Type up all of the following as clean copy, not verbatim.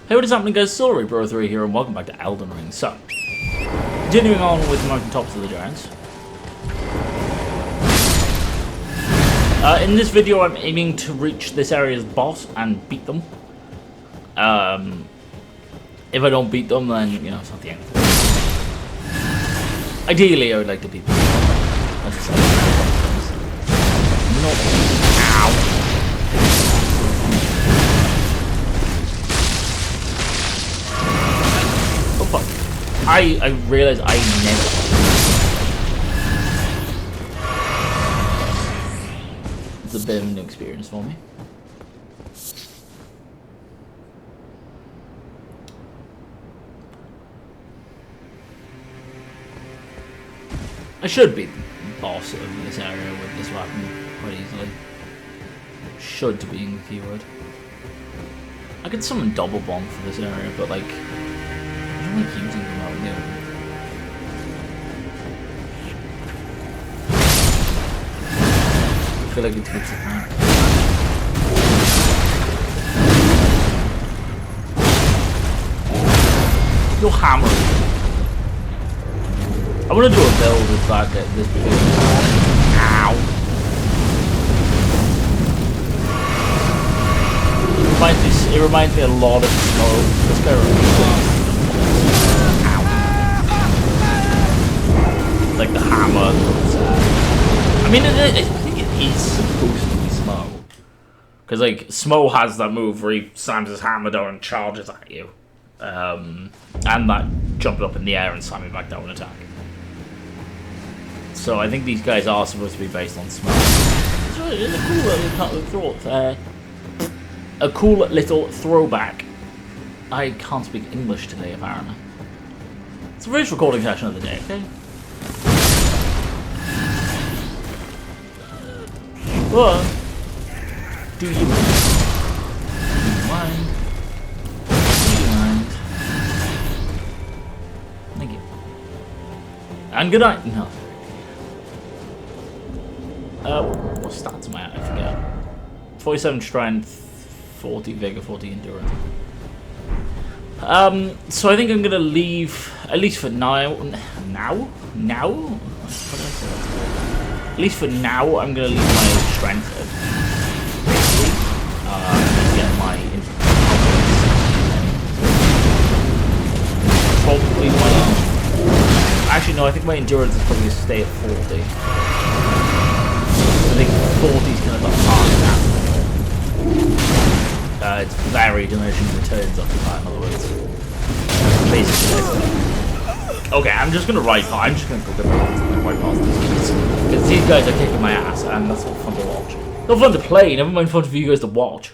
Hey, what is happening, guys? Sorry, Bro 3 here, and welcome back to Elden Ring. So, continuing on with Mountaintops of the Giants. In this video, I'm aiming to reach this area's boss and beat them. If I don't beat them, then, you know, it's not the end. Ideally, I would like to beat them. That's just like, no. Ow. I realize I never. It's a bit of a new experience for me. I should be the boss of this area with this weapon quite easily. Should being the keyword. I could summon double bomb for this area, but like, I don't like using them out in the open. I feel like it takes a time. You're hammering. I want to do a build with that this beginning. Ow. It reminds me a lot of Smoke. This guy reminds like the hammer. I mean, I think it is supposed to be Smo. Because, like, Smo has that move where he slams his hammer down and charges at you. And that jumping up in the air and slamming back down and attack. So I think these guys are supposed to be based on Smo. It's a cool little throwback. I can't speak English today, apparently. It's the first recording session of the day, okay? What? Do you mind? Do you mind? Thank you. And good night. No. What stats am I at? I forget. 47 strength, 40 vigor, 40 endurance. So I think I'm gonna leave, at least for now. Now? What did I say? At least for now, I'm gonna leave my strength at get my probably my. Actually, no. I think my endurance is probably gonna stay at 40. I think 40 is gonna be hard now. It's very diminishing returns after that. In other words, basically. Okay, I'm just gonna right. I'm just gonna go get right past these guys because these guys are kicking my ass, and that's not fun to watch. Not fun to play. Never mind fun for you guys to watch.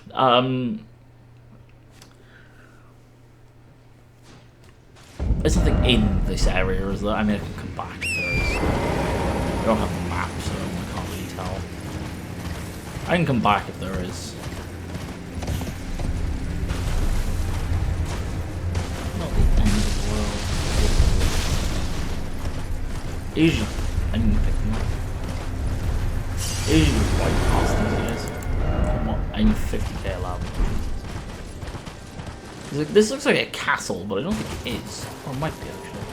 There's nothing in this area, is there? I mean, I can come back if there is. I don't have a map, so I can't really tell. I can come back if there is. Asian. I didn't pick them up. Asian is quite past these guys. Come on, I need 50k allowed. This looks like a castle, but I don't think it is. Or it might be actually.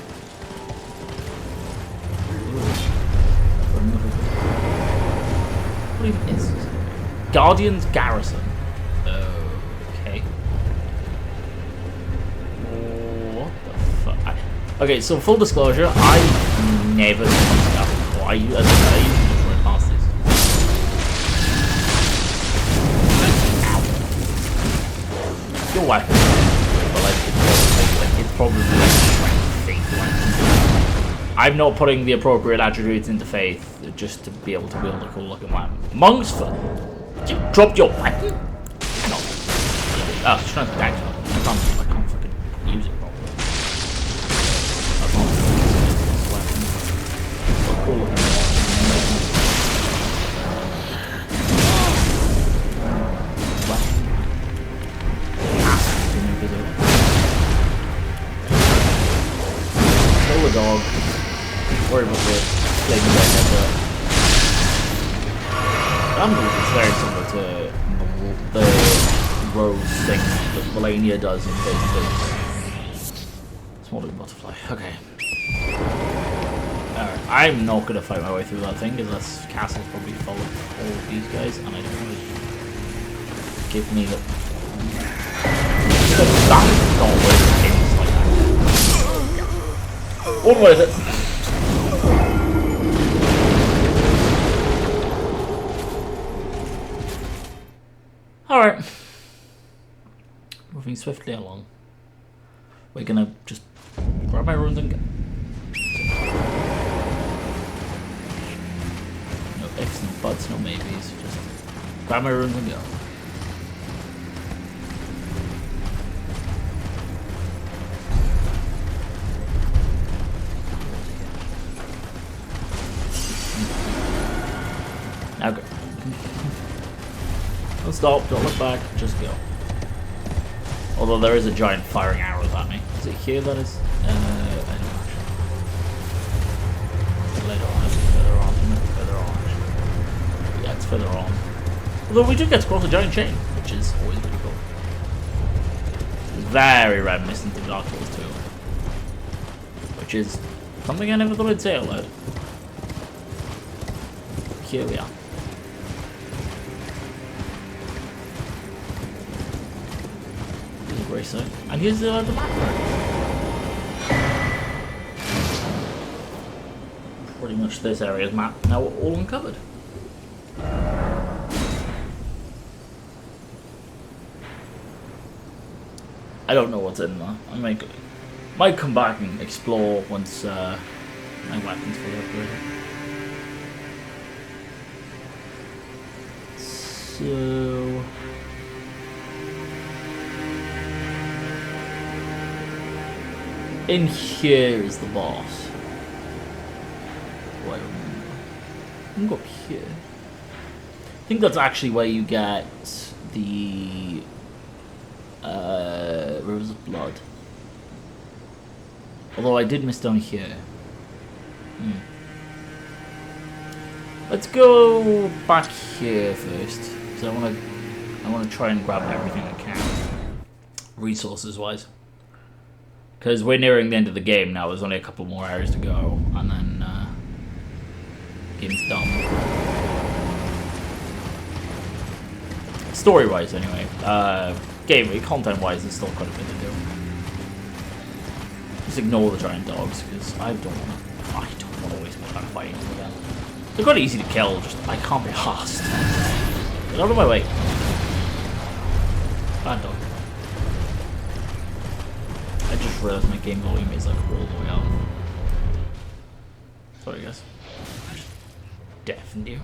What even is this? Guardian's Garrison. Okay. What the fuck? Okay, so full disclosure, I never seen stuff before. I usually just run past this. Your weapon, but like it's probably like faith weapon. I'm not putting the appropriate attributes into faith just to be able to wield a cool looking weapon. Monks, you dropped your weapon? No. Oh, strength attack. I can't fucking use it properly. That's not cool looking. Kill the dog. Worry about the flaming dead effort. That move is very similar to the rose thing that Melania does in phase 2. Small little butterfly. Okay. Alright, I'm not going to fight my way through that thing, because that castle's probably full of all of these guys, and I don't want to give me the... That's not worth it like that. One worth it. Alright. Moving swiftly along. We're going to just grab my runes and go. No ifs, no buts, no maybes. Just grab my runes and go. Now go. Don't stop, don't look back, just go. Although there is a giant firing arrows at me. Is it here that is? I don't know. Later on, is it further on? No, it's further on. Yeah, it's further on. Although we do get to cross a giant chain, which is always really cool. It's very reminiscent of Dark Souls 2. Which is something I never thought I'd say out loud. Here we are. So. And here's the background. Pretty much this area's map now all uncovered. I don't know what's in there. I might come back and explore once my weapon's fully upgraded. So... in here is the boss. Oh, I remember. I can go up here. I think that's actually where you get the Rivers of Blood. Although I did miss down here. Let's go back here first, because I want to try and grab everything I can, resources wise. Because we're nearing the end of the game now, there's only a couple more areas to go, and then game's done. Story-wise, anyway. Content-wise, there's still quite a bit to do. Just ignore the giant dogs, because I don't want to waste my time fighting them again. They're quite easy to kill, just I can't be arsed. Get out of my way. Bad dog. I just realized my game volume is like all the way up. Sorry guys. I just deafened you.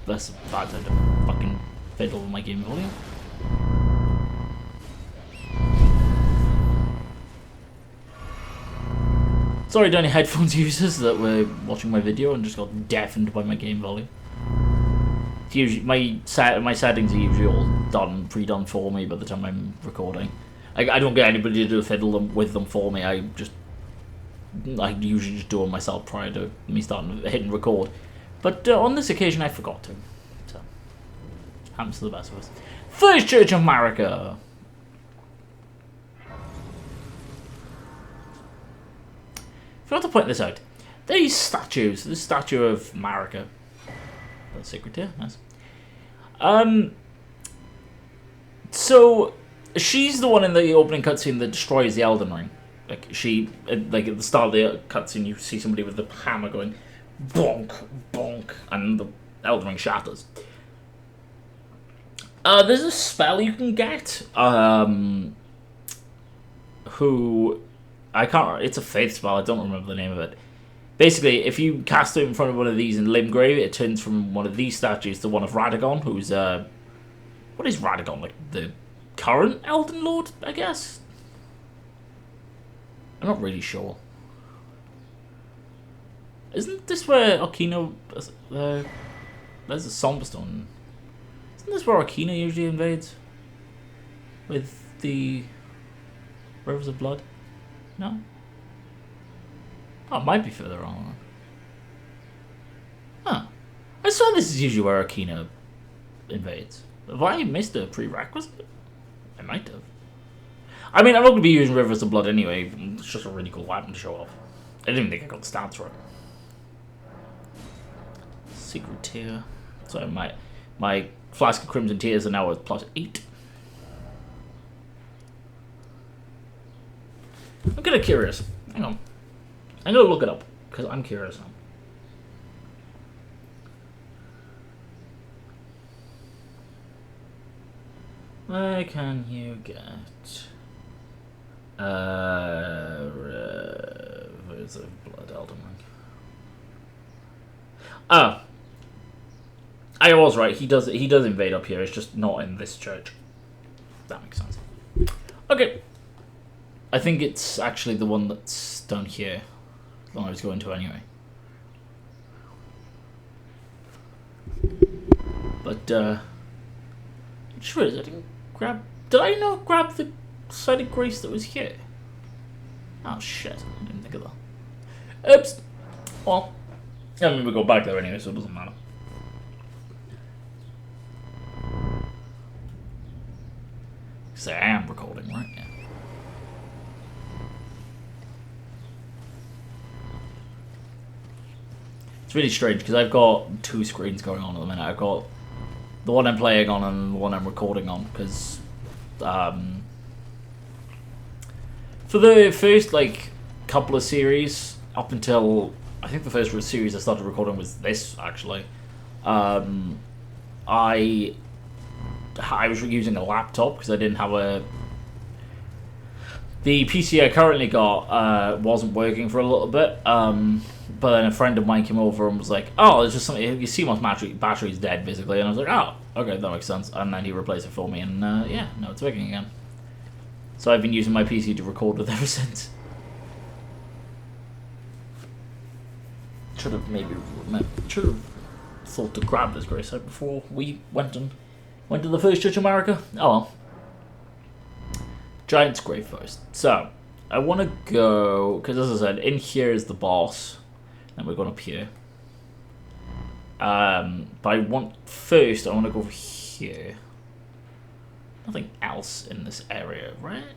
That's a bad time to fucking fiddle with my game volume. Sorry to any headphones users that were watching my video and just got deafened by my game volume. It's usually, my settings are usually all pre-done for me by the time I'm recording. I don't get anybody to fiddle with them for me. I usually just do them myself prior to me hitting record. But on this occasion, I forgot to. So, happens to the best of us. First Church of America. Forgot to point this out. These statues. This statue of Marika. That's sacred here. Nice. So she's the one in the opening cutscene that destroys the Elden Ring. Like at the start of the cutscene, you see somebody with the hammer going bonk, bonk, and the Elden Ring shatters. There's a spell you can get. It's a faith spell. I don't remember the name of it. Basically, if you cast it in front of one of these in Limgrave, it turns from one of these statues to one of Radagon, who's what is Radagon? Like the current Elden Lord, I guess? I'm not really sure. Isn't this where Okina... there's a Somberstone. Isn't this where Okina usually invades? With the Rivers of Blood? No? Oh, it might be further on. Huh. I swear this is usually where Okina invades. Have I missed a prerequisite? I might have. I mean, I'm not going to be using Rivers of Blood anyway. It's just a really cool weapon to show off. I didn't even think I got the stats right. Secret tier. So my Flask of Crimson Tears are now at +8. I'm kind of curious. Hang on. I'm going to look it up, because I'm curious now. Where can you get... Rivers of Blood, Elden Ring. Ah. I was right. He does invade up here. It's just not in this church. That makes sense. Okay. I think it's actually the one that's down here. The one I was going to anyway. But I didn't grab. Did I not grab the Site of Grace that was here? Oh shit! I didn't think of that. Oops. Well, I mean we go back there anyway, so it doesn't matter. So I am recording, right? Yeah. It's really strange because I've got 2 screens going on at the minute. I've got the one I'm playing on and the one I'm recording on because for the first like couple of series up until I think the first series I started recording was this actually. I was using a laptop because I didn't have a... The PC I currently got wasn't working for a little bit, but then a friend of mine came over and was like, oh, there's just something, your CMOS battery's dead, basically, and I was like, oh, okay, that makes sense, and then he replaced it for me, and yeah, now it's working again. So I've been using my PC to record with ever since. Should have thought to grab this Grace Site before we went to the first Church of America. Oh well. Giant's Grave first. So, I want to go... Because as I said, in here is the boss. And we're going up here. But I want to go over here. Nothing else in this area, right?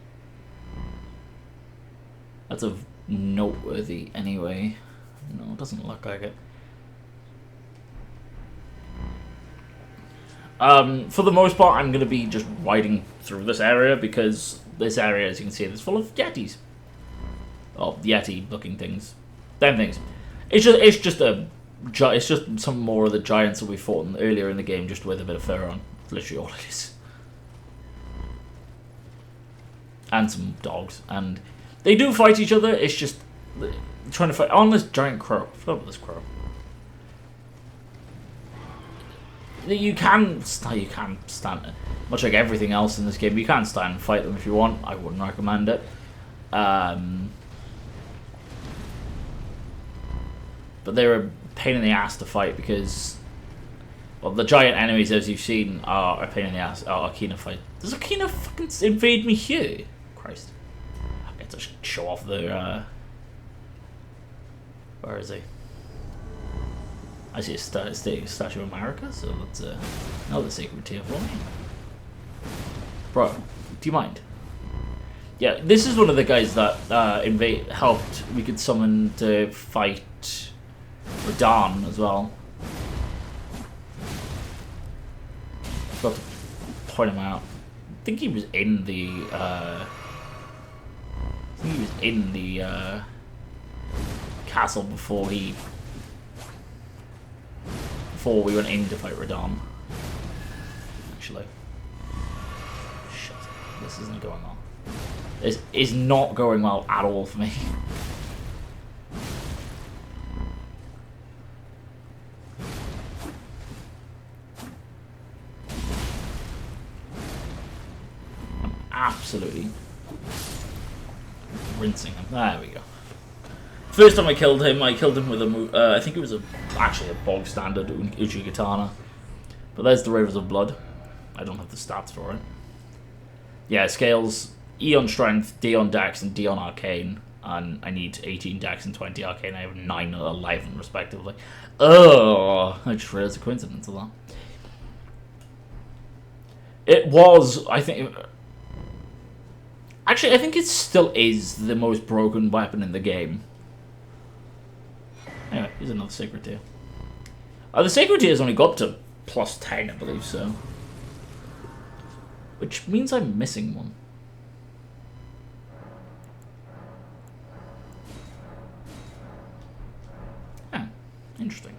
That's a noteworthy anyway. No, it doesn't look like it. For the most part, I'm going to be just riding through this area because this area, as you can see, is full of Yetis. Oh, Yeti-looking things. Them things. It's just some more of the giants that we fought earlier in the game, just with a bit of fur on. That's literally all it is. And some dogs, and they do fight each other. It's just trying to fight on this giant crow. I forgot about this crow. You can stand, much like everything else in this game, you can stand and fight them if you want. I wouldn't recommend it. But they're a pain in the ass to fight because, well, the giant enemies, as you've seen, are a pain in the ass. Oh, Akina fight. Does Akina fucking invade me here? Christ. I get to show off their, where is he? I see a Statue of America, so that's another secret tier for me. Bro, do you mind? Yeah, this is one of the guys that helped. We could summon to fight Radahn as well. I've got to point him out. I think he was in the castle before we went in to fight Radahn. Actually. Shit. This isn't going well. This is not going well at all for me. I'm absolutely rinsing him. There we go. First time I killed him with a I think it was actually a bog standard Uchigatana. But there's the Rivers of Blood. I don't have the stats for it. Yeah, scales E on Strength, D on Dex, and D on Arcane. And I need 18 Dex and 20 Arcane. I have 9 and 11 respectively. Oh, I just realized the coincidence of that. It was, I think... Actually, I think it still is the most broken weapon in the game. Anyway, here's another sacred tear. The sacred tear's only got up to plus 10, I believe, so... Which means I'm missing one. Ah, interesting.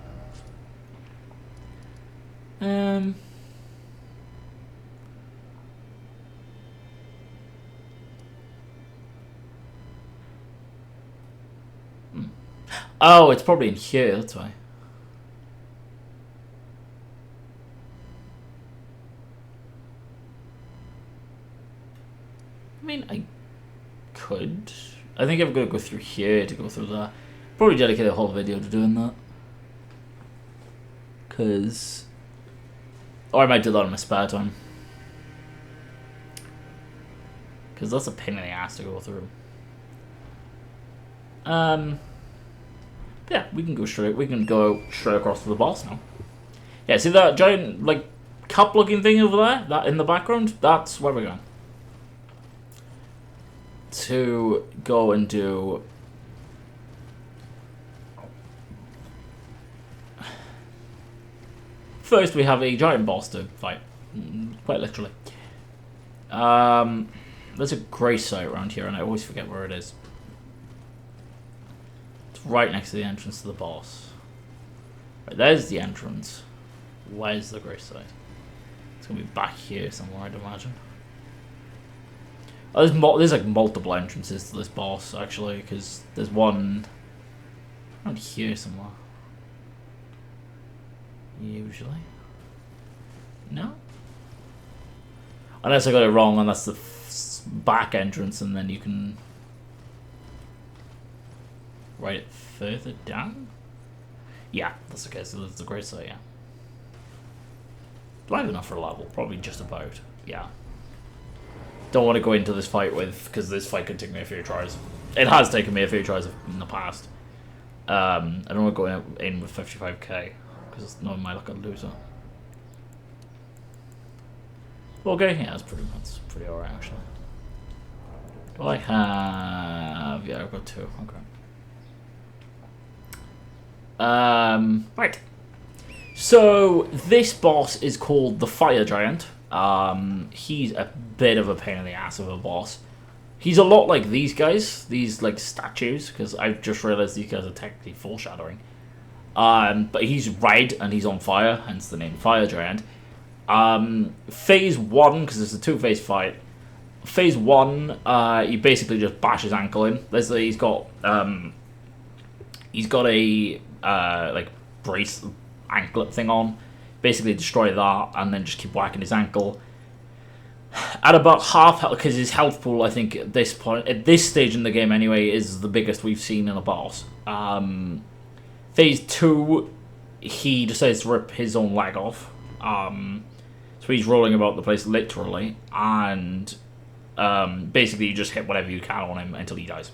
Oh, it's probably in here, that's why. I mean, I could. I think I'm going to go through here to go through that. Probably dedicate a whole video to doing that. Because... Or I might do that in my spare time. Because that's a pain in the ass to go through. Yeah, we can go straight across to the boss now. Yeah, see that giant, like, cup-looking thing over there? That in the background? That's where we're going. To go and do... First, we have a giant boss to fight. Quite literally. There's a grey site around here, and I always forget where it is. Right next to the entrance to the boss. Right, there's the entrance. Where's the grey site? It's gonna be back here somewhere, I'd imagine. Oh, there's like multiple entrances to this boss, actually, because there's one around here somewhere. Usually. No? Unless I got it wrong, and that's the back entrance, and then you can... Write it further down? Yeah, that's the case. So that's the great site, yeah. Do I have enough for a level? Probably just about. Yeah. Don't want to go into this fight with, because this fight could take me a few tries. It has taken me a few tries in the past. I don't want to go in with 55k, because no, my luck, I'd lose it. Okay, yeah, that's pretty alright, actually. Do I have... Yeah, I've got 2, okay. Right. So this boss is called the Fire Giant. He's a bit of a pain in the ass of a boss. He's a lot like these guys, these like statues, because I've just realized these guys are technically foreshadowing. But he's red and he's on fire, hence the name Fire Giant. Phase 1, because it's a 2-phase fight. Phase 1, you basically just bash his ankle in. He's got a like brace anklet thing on. Basically destroy that and then just keep whacking his ankle. At about half health, because his health pool, I think at this point, at this stage in the game anyway, is the biggest we've seen in a boss. Phase 2, he decides to rip his own leg off. So he's rolling about the place literally, and basically you just hit whatever you can on him until he dies.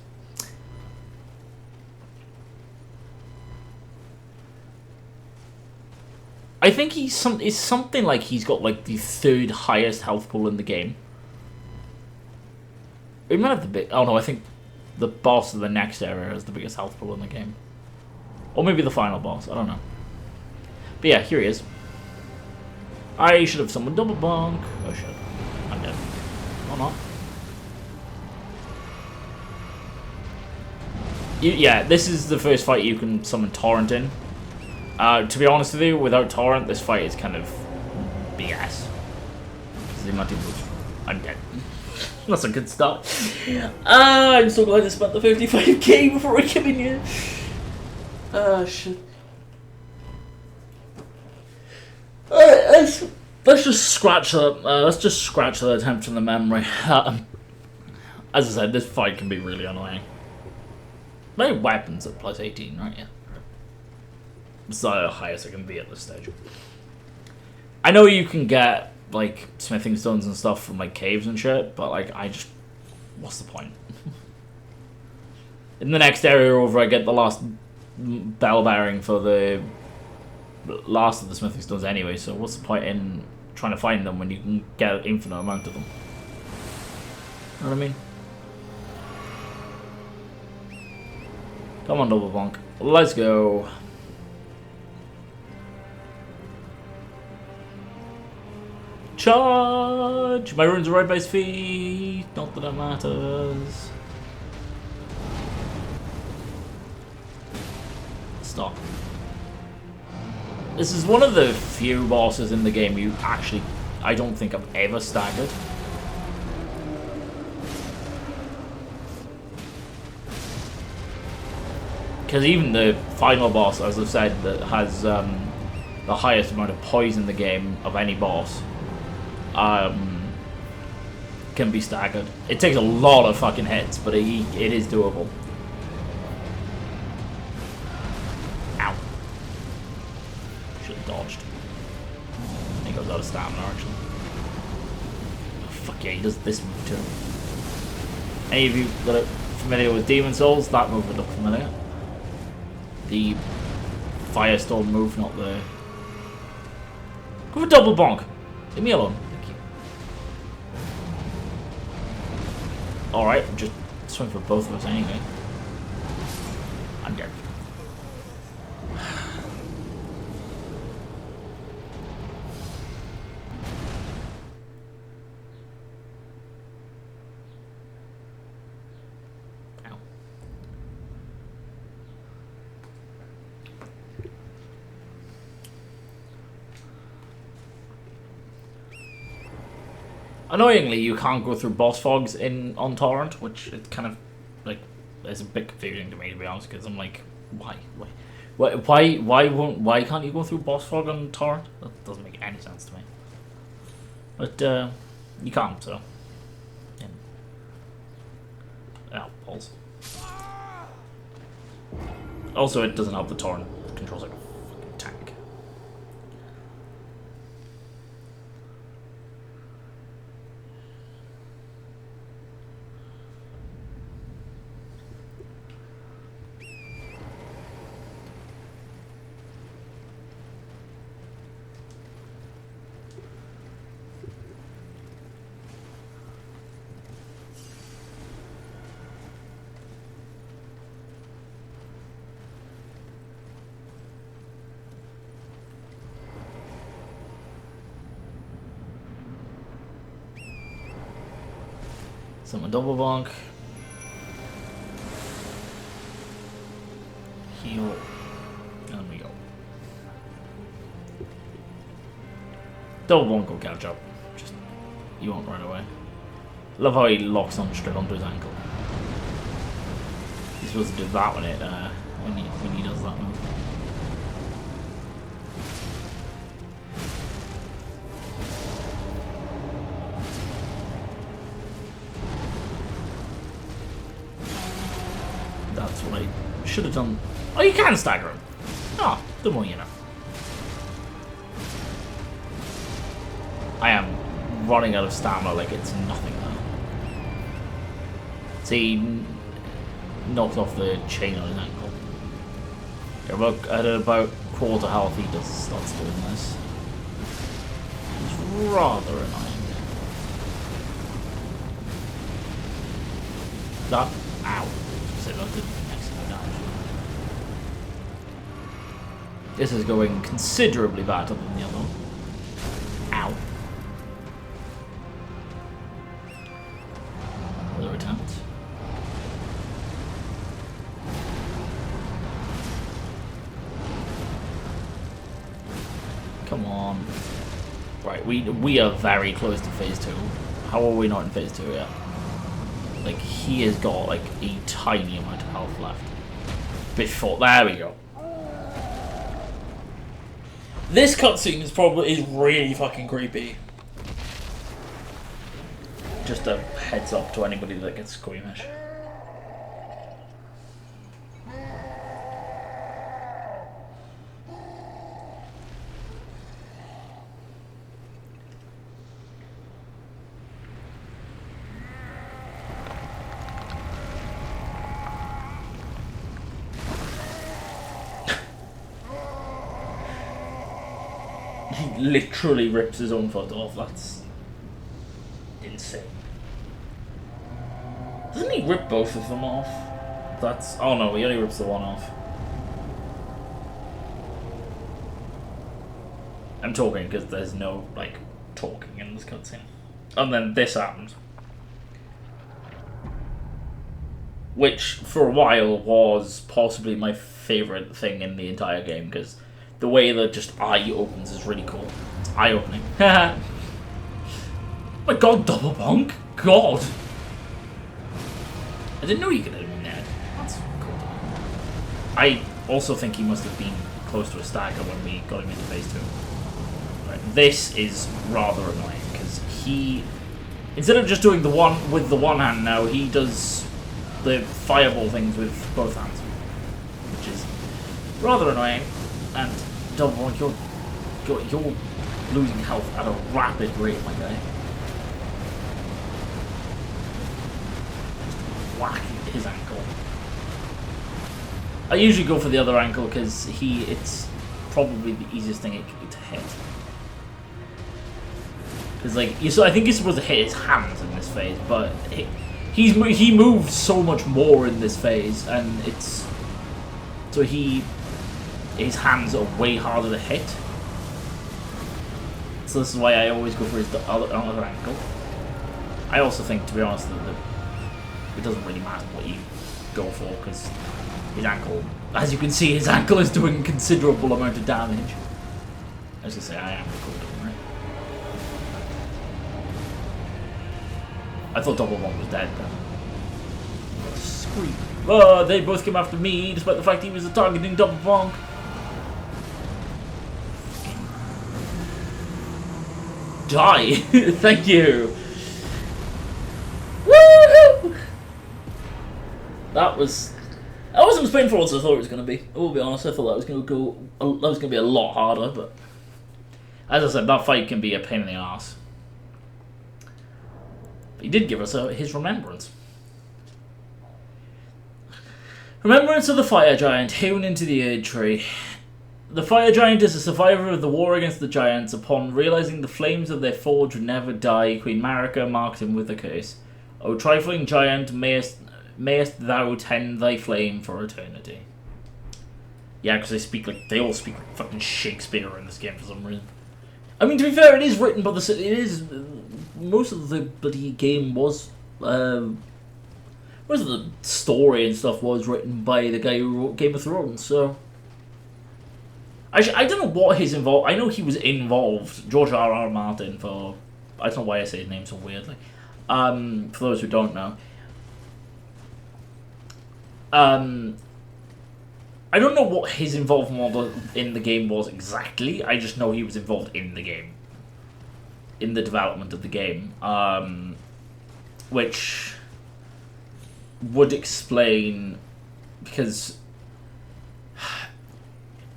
I think it's something like he's got like the 3rd highest health pool in the game. It might have the big... Oh no, I think the boss of the next area has the biggest health pool in the game. Or maybe the final boss, I don't know. But yeah, here he is. I should have summoned double bonk. Oh shit. I'm dead. Or not. Yeah, this is the first fight you can summon Torrent in. To be honest with you, without Torrent, this fight is kind of BS. I'm dead. That's a good start. I'm so glad I spent the 55k before I came in here. Shit. Alright, let's just scratch the attempt from the memory. As I said, this fight can be really annoying. My weapons at plus 18, right? Yeah. It's the highest I can be at this stage. I know you can get, like, smithing stones and stuff from, like, caves and shit, but, like, what's the point? In the next area over, I get the last bell bearing for the last of the smithing stones anyway, so what's the point in trying to find them when you can get an infinite amount of them. You know what I mean? Come on, double bonk. Let's go. Charge! My runes are right by his feet. Not that it matters. Stop. This is one of the few bosses in the game you actually, I don't think I've ever staggered. Because even the final boss, as I've said, that has the highest amount of poison in the game of any boss, can be staggered. It takes a lot of fucking hits, but it is doable. Ow. Should have dodged. He goes out of stamina, actually. Oh, fuck yeah, he does this move too. Any of you that are familiar with Demon Souls, that move would look familiar. The Firestorm move, not the... Go for double bonk. Leave me alone. Thank you. Alright, just swing for both of us anyway. I'm dead. Annoyingly, you can't go through boss fogs on Torrent, which it kind of like is a bit confusing to me, to be honest. Because I'm like, why can't you go through boss fog on Torrent? That doesn't make any sense to me. But you can't, so yeah. Oh, balls. Also, it doesn't help the Torrent controls like a fucking tank. Summon double bonk. Heal. And we go. Double bonk will catch up. Just you won't run away. Love how he locks on straight onto his ankle. He's supposed to do that when he does that move. That's what I should have done. Oh, you can stagger him. Oh, the more you know. I am running out of stamina like it's nothing now. See, he knocked off the chain on his ankle. At about quarter health, he starts doing this. It's rather annoying. That, ow. So that did excellent damage. This is going considerably better than the other one. Ow. Another attempt. Come on. Right, we are very close to phase 2. How are we not in phase 2 yet? Like, he has got, like, a tiny amount of health left. Before... There we go. This cutscene is really fucking creepy. Just a heads up to anybody that gets squeamish. he literally rips his own foot off. That's insane. Doesn't he rip both of them off? That's... Oh no, he only rips the one off. I'm talking because there's no, like, talking in this cutscene. And then this happens. Which, for a while, was possibly my favourite thing in the entire game, because the way that just eye opens is really cool. It's eye-opening. Oh my god, double bonk! God! I didn't know you could hit him in the head. That's cool. I also think he must have been close to a stagger when we got him into phase 2. Right, this is rather annoying, because he... Instead of just doing the one with the one hand now, he does the fireball things with both hands, which is rather annoying. And double bonk, you're losing health at a rapid rate, my guy. Whack his ankle. I usually go for the other ankle because it's probably the easiest thing to hit. Because like I think you're supposed to hit his hands in this phase, but he moves so much more in this phase, and it's so his hands are way harder to hit. So this is why I always go for his other ankle. I also think, to be honest, that it doesn't really matter what you go for, because his ankle, as you can see, his ankle is doing a considerable amount of damage. I was going to say, I am recording, right? I thought Double Bonk was dead, but... Scream. Oh, they both came after me, despite the fact he was targeting Double Bonk. Die! Thank you! Woohoo! That wasn't as painful as I thought it was going to be. I will be honest, I thought that was going to be a lot harder, but as I said, that fight can be a pain in the ass. But he did give us his remembrance. Remembrance of the Fire Giant, hewn into the Erd Tree. The Fire Giant is a survivor of the war against the Giants. Upon realizing the flames of their forge would never die, Queen Marika marked him with a curse. O trifling giant, mayest thou tend thy flame for eternity. Yeah, because they all speak like fucking Shakespeare in this game for some reason. I mean, to be fair, it is written by most of the bloody game was, most of the story and stuff was written by the guy who wrote Game of Thrones, so... Actually, I don't know what he's involved. I know he was involved, George R.R. Martin, for... I don't know why I say his name so weirdly. For those who don't know. I don't know what his involvement in the game was exactly. I just know he was involved in the game. In the development of the game. Which would explain... Because...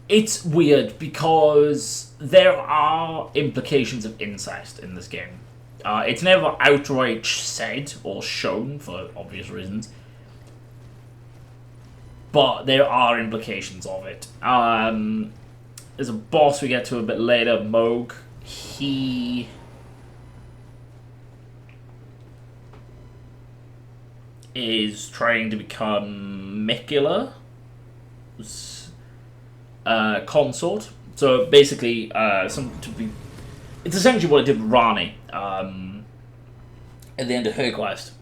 It's weird because there are implications of incest in this game. It's never outright said or shown for obvious reasons. But there are implications of it. There's a boss we get to a bit later, Moog. He... is trying to become Mikula's consort. So basically, it's essentially what I did with Rani at the end of her quest.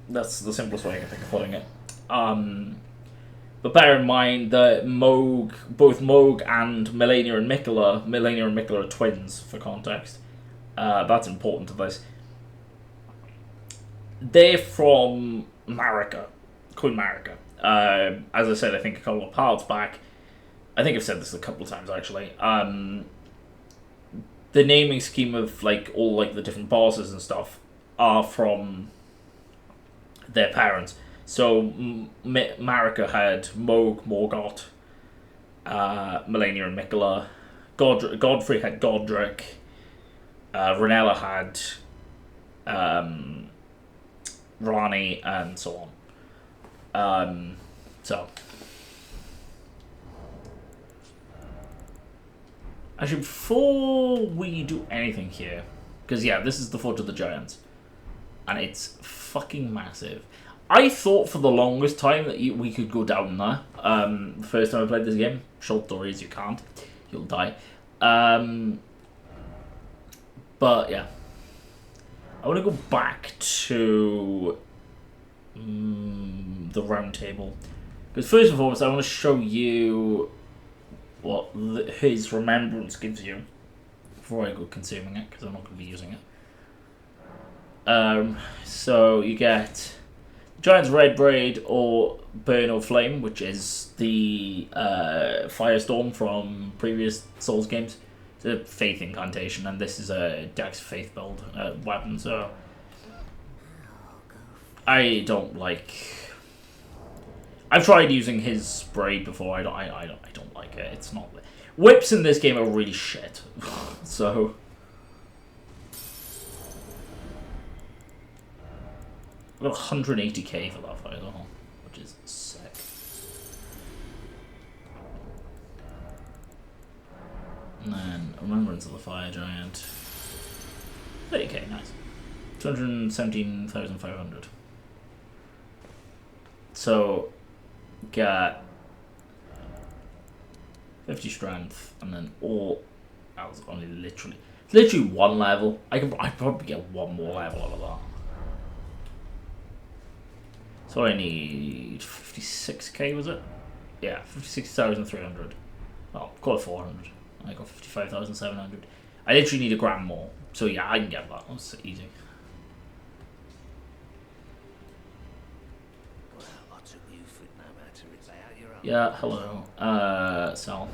That's the simplest way I can think of putting it. But bear in mind that both Moog and Melania and Mikula are twins, for context. That's important to this. They're from Marika, Queen Marika. As I said, I think a couple of parts back, I think I've said this a couple of times actually. The naming scheme of all the different bosses and stuff are from their parents. So Marika had Moog, Morgott, Melania and Mikula. Godfrey had Godric. Ranella had Rani, and so on. So Actually, before we do anything here, because yeah, this is the Fort of the Giants, and it's fucking massive. I thought for the longest time that we could go down there. The first time I played this game, short story is you can't, you'll die. But yeah, I want to go back to the round table, because first and foremost, I want to show you what his remembrance gives you before I go consuming it, because I'm not going to be using it. So you get Giant's Red Braid or Burn or Flame, which is the Firestorm from previous Souls games. It's a Faith incantation, and this is a Dex Faith build weapon, so I don't like... I've tried using his braid before, I don't like it, it's not... Whips in this game are really shit, so... I've got 180k for that fight, which is sick. And then Remembrance of the Fire Giant. 30k, nice. 217,500. So, get 50 strength, and then all. That was only literally one level. I'd probably get one more level out of that. So I need 56k, was it? Yeah, 56,300. Well, call it 400. I got 55,700. I literally need a grand more. So yeah, I can get that. That's easy. Yeah, hello. Sell.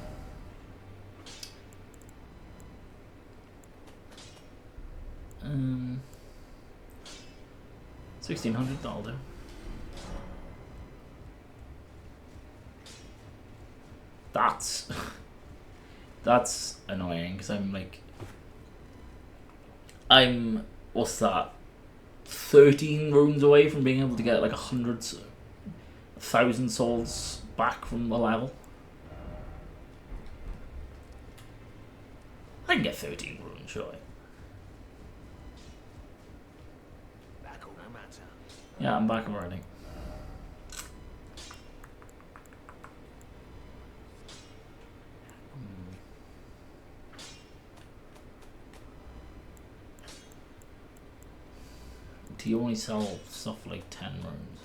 $1,600, that'll do. That's annoying, because I'm what's that, 13 runes away from being able to get like 100,000 souls back from the level. I can get 13 runes, surely. Yeah, I'm back already. Do you only sell stuff like 10 runes?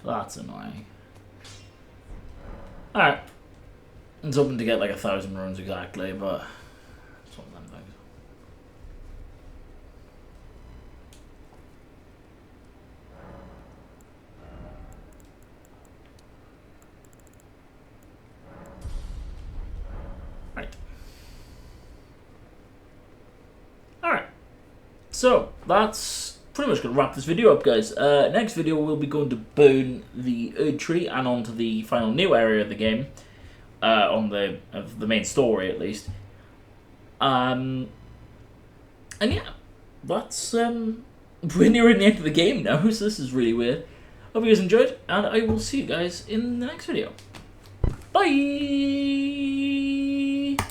That's annoying. Alright. I was hoping to get like 1,000 runes exactly, but it's one of them things. Right. Alright. So, that's pretty much going to wrap this video up, guys. Next video, we'll be going to burn the Erd Tree and onto the final new area of the game. On the main story, at least. And yeah, that's we're nearing the end of the game now, so this is really weird. Hope you guys enjoyed, and I will see you guys in the next video. Bye.